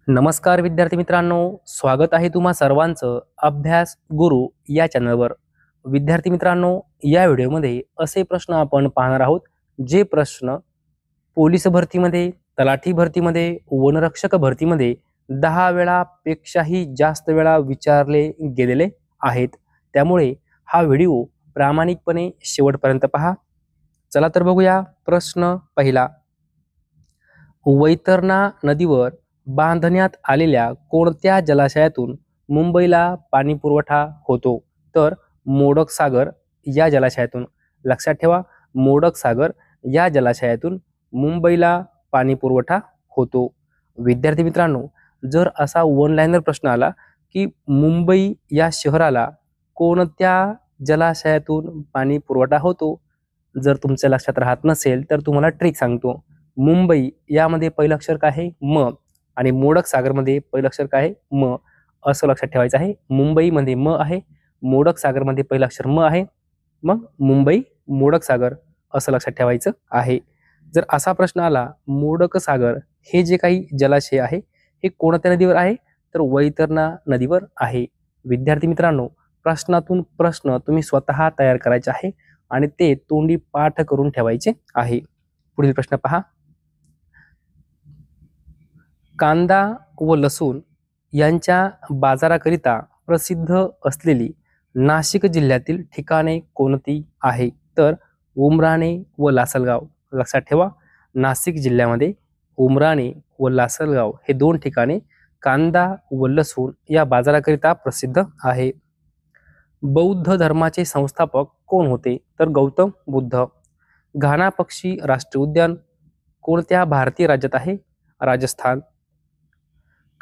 नमस्कार विद्यार्थी मित्रांनो, स्वागत आहे तुम्हा सर्वांचं अभ्यास गुरु या चॅनलवर। विद्यार्थी मित्रांनो, या व्हिडिओमध्ये असे प्रश्न आपण पाहणार आहोत जे प्रश्न पोलीस भरतीमध्ये, तलाठी भरतीमध्ये, वनरक्षक भरतीमध्ये 10 वेळापेक्षाही जास्त वेळा विचारले गेलेले आहेत। त्यामुळे हा व्हिडिओ प्रामाणिकपणे शेवटपर्यंत पहा। चला तर बघूया प्रश्न पहिला। वैतरणा नदीवर बांधण्यात आलेल्या कोणत्या जलाशयातून मुंबईला पाणी पुरवठा होतो? तर मोडक सागर या जलाशयातून। लक्षात ठेवा, मोडक सागर या जलाशयातून मुंबईला पाणी पुरवठा होतो। विद्यार्थी मित्रांनो, जर असा वन लाइनर प्रश्न आला की मुंबई या शहराला कोणत्या जलाशयातून पाणी पुरवठा होतो, जर तुमच्या लक्षात राहत नसेल तर तुम्हाला ट्रिक सांगतो। मुंबई यामध्ये पहिलं अक्षर काय आहे? म, आणि मोडक सागरमध्ये पहिलं अक्षर काय आहे? म, असं लक्षात ठेवायचं आहे। मुंबईमध्ये म आहे, मोडक सागरमध्ये पहिलं अक्षर म आहे, मग मुंबई मोडक सागर असं लक्षात ठेवायचं आहे। जर असा प्रश्न आला, मोडक सागर हे जे काही जलाशय आहे हे कोणत्या नदीवर आहे? तर वैतरणा नदीवर आहे। विद्यार्थी मित्रांनो, प्रश्नातून प्रश्न तुम्ही स्वतः तयार करायचे आहे आणि ते तोंडी पाठ करून ठेवायचे आहे। पुढील प्रश्न पहा। कांदा व लसूण यांच्या बाजाराकरिता प्रसिद्ध असलेली नाशिक जिल्ह्यातील ठिकाणे कोणती आहे? तर उमराणे व लासलगाव। लक्षात ठेवा, नाशिक जिल्ह्यामध्ये उमराणे व लासलगाव हे दोन ठिकाणे कांदा व लसूण या बाजाराकरिता प्रसिद्ध आहे। बौद्ध धर्माचे संस्थापक कोण होते? तर गौतम बुद्ध। घाना पक्षी राष्ट्रीय उद्यान कोणत्या भारतीय राज्यात आहे? राजस्थान।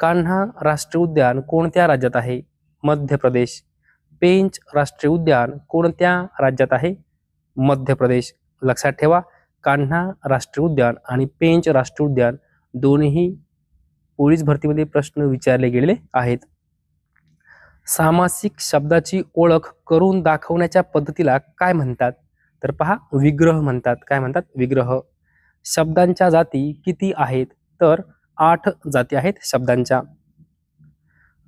कान्हा राष्ट्रीय उद्यान कोणत्या राज्यात आहे? मध्य प्रदेश। पेंच राष्ट्रीय उद्यान कोणत्या राज्यात आहे? मध्य प्रदेश। लक्षात ठेवा, कान्हा राष्ट्रीय उद्यान आणि पेंच राष्ट्रीय उद्यान दोन्ही पोलीस भरतीमध्ये प्रश्न विचारले गेलेले आहेत। सामासिक शब्दाची ओळख करून दाखवण्याच्या पद्धतीला काय म्हणतात? तर पहा, विग्रह म्हणतात। काय म्हणतात? विग्रह। शब्दांच्या जाती किती आहेत? तर 8 जाती आहेत शब्दांच्या।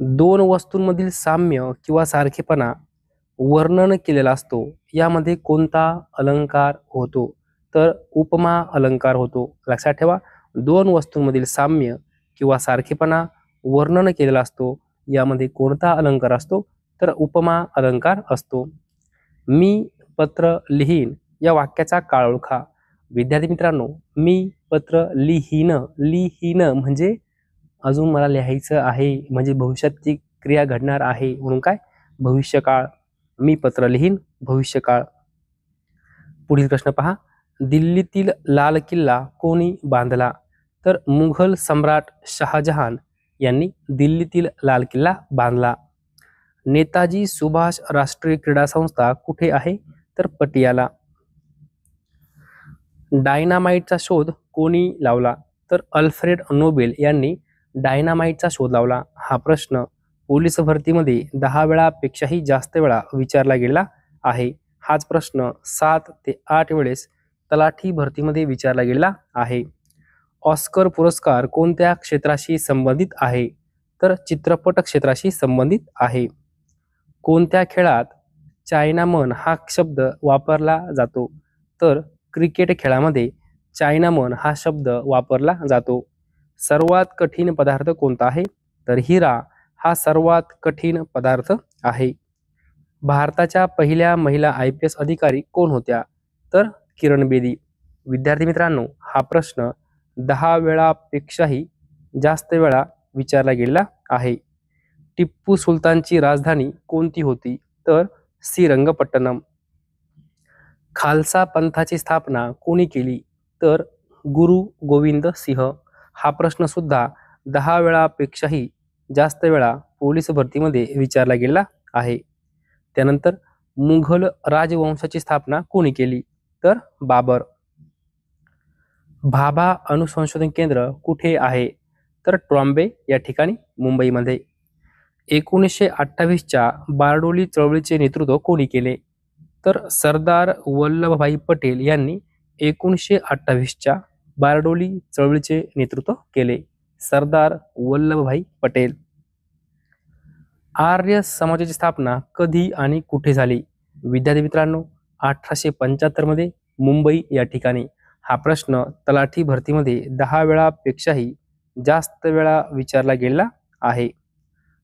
दोन वस्तूंमधील साम्य किंवा सारखेपणा वर्णन केलेला असतो, यामध्ये कोणता अलंकार होतो? तर उपमा अलंकार होतो। लक्षात ठेवा, दोन वस्तूंमधील साम्य किंवा सारखेपणा वर्णन केलेला असतो, यामध्ये कोणता अलंकार असतो? तर उपमा अलंकार असतो। मी पत्र लिहीन या वाक्याचा काळ ओळखा। विद्यार्थी मित्रांनो, मी पत्र लिहीन, लिहीन म्हणजे अजून मला लिहायचं आहे, म्हणजे भविष्यात क्रिया घडणार आहे म्हणून काय? भविष्यकाळ। मी पत्र लिहीन, भविष्यकाळ। पुढील प्रश्न पहा। दिल्लीतील लाल किल्ला कोणी बांधला? तर मुघल सम्राट शहाजहान यांनी दिल्लीतील लाल किल्ला बांधला। नेताजी सुभाष राष्ट्रीय क्रीडा संस्था कुठे आहे? तर पटियाला। डायनामाइटचा शोध कोणी लावला? तर अल्फ्रेड नोबेल यांनी डायनामाइटचा शोध लावला। हा प्रश्न पोलीस भरतीमध्ये 10 वेळापेक्षाही जास्त वेळा विचारला गेला आहे। हाच प्रश्न 7 ते 8 वेळेस तलाठी भरतीमध्ये विचारला गेला आहे। ऑस्कर पुरस्कार कोणत्या क्षेत्राशी संबंधित आहे? तर चित्रपट क्षेत्राशी संबंधित आहे। कोणत्या खेळात चायनामन हा शब्द वापरला जातो? तर क्रिकेट खेळामध्ये चायनामन हा शब्द वापरला जातो। सर्वात कठीण पदार्थ कोणता आहे? तर हिरा हा सर्वात कठीण पदार्थ आहे। भारताच्या पहिल्या महिला IPS अधिकारी कोण होत्या? तर किरण बेदी। विद्यार्थी मित्रांनो, हा प्रश्न 10 वेळापेक्षाही जास्त वेळा विचारला गेला आहे। टिप्पू सुलतानची राजधानी कोणती होती? तर श्रीरंगपट्टणम। खालसा पंथाची स्थापना कोणी केली? तर गुरु गोविंद सिंह। हा प्रश्न सुद्धा 10 वेळापेक्षाही जास्त वेळा पोलीस भरतीमध्ये विचारला गेला आहे। त्यानंतर मुघल राजवंशाची स्थापना कोणी केली? तर बाबर। भाभा अणुसंशोधन केंद्र कुठे आहे? तर ट्रॉम्बे या ठिकाणी, मुंबईमध्ये। 1928च्या बारडोली चळवळीचे नेतृत्व कोणी केले? तर सरदार वल्लभभाई पटेल यांनी 1928च्या बारडोली चळवळीचे नेतृत्व केले। सरदार वल्लभभाई पटेल. आर्य समाजाची स्थापना कधी आणि कुठे झाली? विद्यार्थी मित्रांनो, 1875 मध्ये मुंबई या ठिकाणी. हा प्रश्न तलाठी भरतीमध्ये 10 वेळापेक्षाही जास्त वेळा विचारला गेला आहे.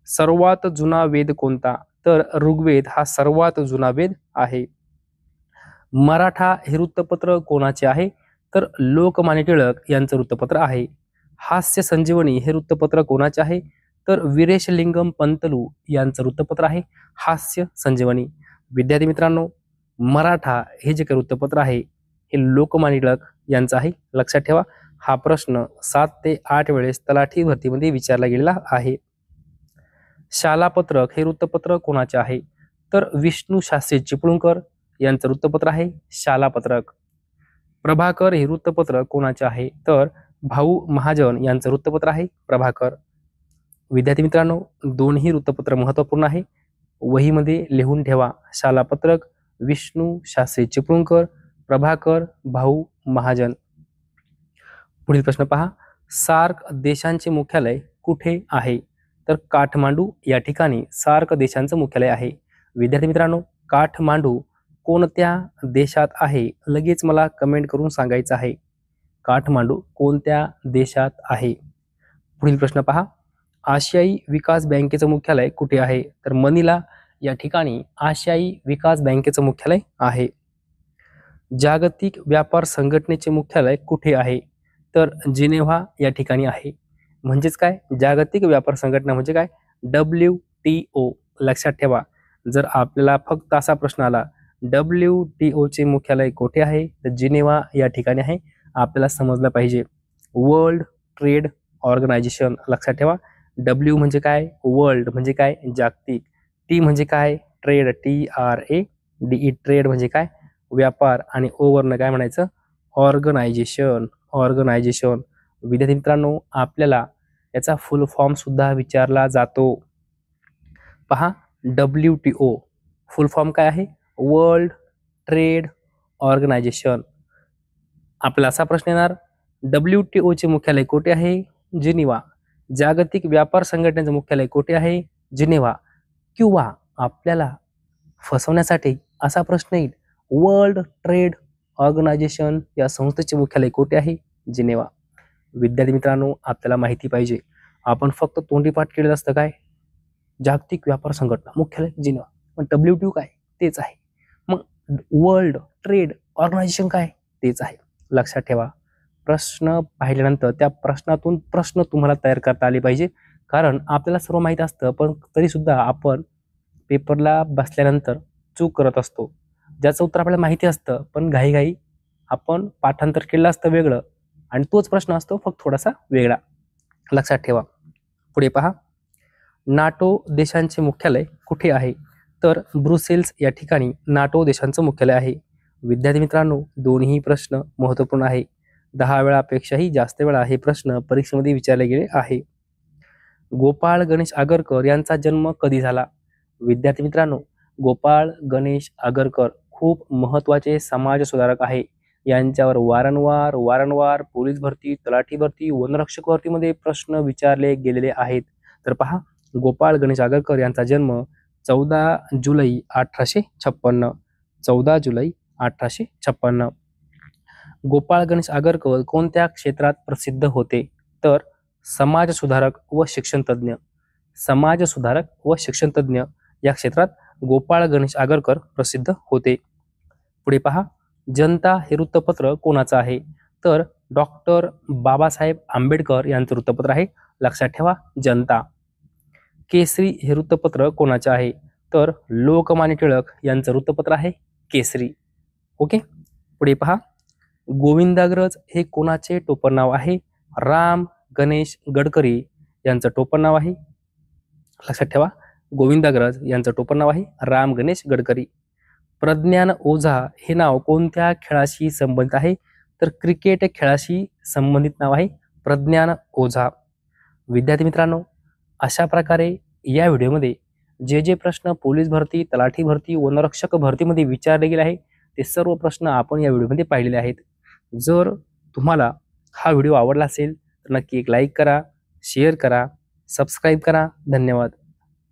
सर्वात जुना वेद कोणता? तर ऋग्वेद हा सर्वात जुना वेद आहे. मराठा हे वृत्तपत्र कोणाचे आहे? तर लोकमान्य टिळक यांचं वृत्तपत्र आहे. हास्य संजीवनी हे वृत्तपत्र कोणाचे आहे? तर वीरेशलिंगम पंतलू यांचं वृत्तपत्र आहे हास्य संजीवनी. विद्यार्थी मित्रांनो, मराठा हे जे काही वृत्तपत्र आहे हे लोकमान्य टिळक यांचं आहे. लक्षात ठेवा, हा प्रश्न 7 ते 8 वेळेस तलाठी भरतीमध्ये विचारला गेलेला आहे. शालापत्रक हे वृत्तपत्र कोणाचे आहे? तर विष्णू शास्त्री चिपळूणकर यांचं वृत्तपत्र आहे शालापत्रक. प्रभाकर हे वृत्तपत्र कोणाचे आहे? तर भाऊ महाजन यांचं वृत्तपत्र आहे प्रभाकर. विद्यार्थी मित्रांनो, दोन्ही वृत्तपत्र महत्त्वपूर्ण आहे. वहीमध्ये लिहून ठेवा. शालापत्रक विष्णू शास्त्री चिपळूणकर, प्रभाकर भाऊ महाजन. पुढील प्रश्न पहा. सार्क देशांचे मुख्यालय कुठे आहे? तर काठमांडू या ठिकाणी सार्क देशांचं मुख्यालय आहे. विद्यार्थी मित्रांनो, काठमांडू कोणत्या देशात आहे? लगेच मला कमेंट करून सांगायचं आहे. काठमांडू कोणत्या देशात आहे? पुढील प्रश्न पहा. आशियाई विकास बँकेचं मुख्यालय कुठे आहे? तर मनिला या ठिकाणी आशियाई विकास बँकेचं मुख्यालय आहे. जागतिक व्यापार संघटनेचे मुख्यालय कुठे आहे? तर जिनेव्हा या ठिकाणी आहे. म्हणजेच काय? जागतिक व्यापार संघटना म्हणजे काय? WTO. लक्षात ठेवा, जर आपल्याला फक्त असा प्रश्न आला WTO चे मुख्यालय कुठे आहे? तर जिनेव्हा या ठिकाणी आहे. आपल्याला समजलं पाहिजे. World Trade Organization. लक्षात ठेवा, W म्हणजे काय? वर्ल्ड म्हणजे काय? जागतिक. T म्हणजे काय? Trade, TRADE. ट्रेड म्हणजे काय? व्यापार. आणि ओवरनं काय म्हणायचं? ऑर्गनायझेशन. ऑर्गनायझेशन. विद्यार्थी मित्रांनो, आपल्याला याचा फुल फॉर्म सुद्धा विचारला जातो. पहा, WTO फुल फॉर्म काय आहे? World Trade Organization. आपल्याला असा प्रश्न येणार, WTO चे मुख्यालय कुठे आहे? जिनिव्हा. जागतिक व्यापार संघटनेचं मुख्यालय कुठे आहे? जिनेव्हा. किंवा आपल्याला फसवण्यासाठी असा प्रश्न येईल, वर्ल्ड ट्रेड ऑर्गनायझेशन या संस्थेचे मुख्यालय कुठे आहे? जिनेव्हा. विद्यार्थी मित्रांनो, आपल्याला माहिती पाहिजे. आपण फक्त तोंडी पाठ केलेलं असतं काय? जागतिक व्यापार संघटना मुख्यालय जिनेव्हा. पण WTO काय? तेच आहे. मग वर्ल्ड ट्रेड ऑर्गनायझेशन काय? तेच आहे. लक्षात ठेवा. प्रश्न पाहिल्यानंतर त्या प्रश्नातून प्रश्न तुम्हाला तयार करता आले पाहिजे. कारण आपल्याला सर्व माहीत असतं, पण तरी सुद्धा आपण पेपरला बसल्यानंतर चूक करत असतो. ज्याचं उत्तर आपल्याला माहिती असतं, पण घाईघाई आपण पाठांतर केलं असतं वेगळं, आणि तोच प्रश्न असतो फक्त थोडासा वेगळा. लक्षात ठेवा. पुढे पहा. नाटो देशांचे मुख्यालय कुठे आहे? तर ब्रुसेल्स या ठिकाणी नाटो देशांचं मुख्यालय आहे. विद्यार्थी मित्रांनो, दोन्ही प्रश्न महत्त्वपूर्ण आहे. 10 वेळापेक्षाही जास्त वेळा हे प्रश्न परीक्षेमध्ये विचारले गेले आहे. गोपाळ गणेश आगरकर यांचा जन्म कधी झाला? विद्यार्थी मित्रांनो, गोपाळ गणेश आगरकर खूप महत्त्वाचे समाज सुधारक आहे. यांच्यावर वारंवार पोलीस भरती, तलाठी भरती, वनरक्षक भरतीमध्ये प्रश्न विचारले गेलेले आहेत. तर पहा, गोपाळ गणेश आगरकर यांचा जन्म 14 जुलै 1856. 14 जुलै 1856. गोपाळ गणेश आगरकर कोणत्या क्षेत्रात प्रसिद्ध होते? तर समाज सुधारक व शिक्षण तज्ञ. समाज सुधारक व शिक्षण तज्ञ या क्षेत्रात गोपाळ गणेश आगरकर प्रसिद्ध होते. पुढे पहा. जनता हे वृत्तपत्र कोणाचं आहे? तर डॉक्टर बाबासाहेब आंबेडकर यांचं वृत्तपत्र आहे. लक्षात ठेवा, जनता. केसरी हे वृत्तपत्र कोणाचे आहे? तर लोकमान्य टिळक यांचं वृत्तपत्र आहे केसरी. ओके. पुढे पहा. गोविंदाग्रज हे कोणाचे टोपण नाव आहे? राम गणेश गडकरी यांचं टोपण नाव आहे. लक्षात ठेवा, गोविंदाग्रज यांचं टोपण नाव आहे राम गणेश गडकरी. प्रज्ञान ओझा हे नाव कोणत्या खेळाशी संबंधित आहे? तर क्रिकेट खेळाशी संबंधित नाव आहे प्रज्ञान ओझा. विद्यार्थी मित्रांनो, अशा प्रकारे या व्हिडिओमध्ये जे जे प्रश्न पोलीस भरती, तलाठी भरती, वनरक्षक भरतीमध्ये विचारले गेले आहे ते सर्व प्रश्न आपण या व्हिडिओमध्ये पाहिलेले आहेत. जर तुम्हाला हा व्हिडिओ आवडला असेल तर नक्की एक लाईक करा, शेअर करा, सबस्क्राईब करा. धन्यवाद.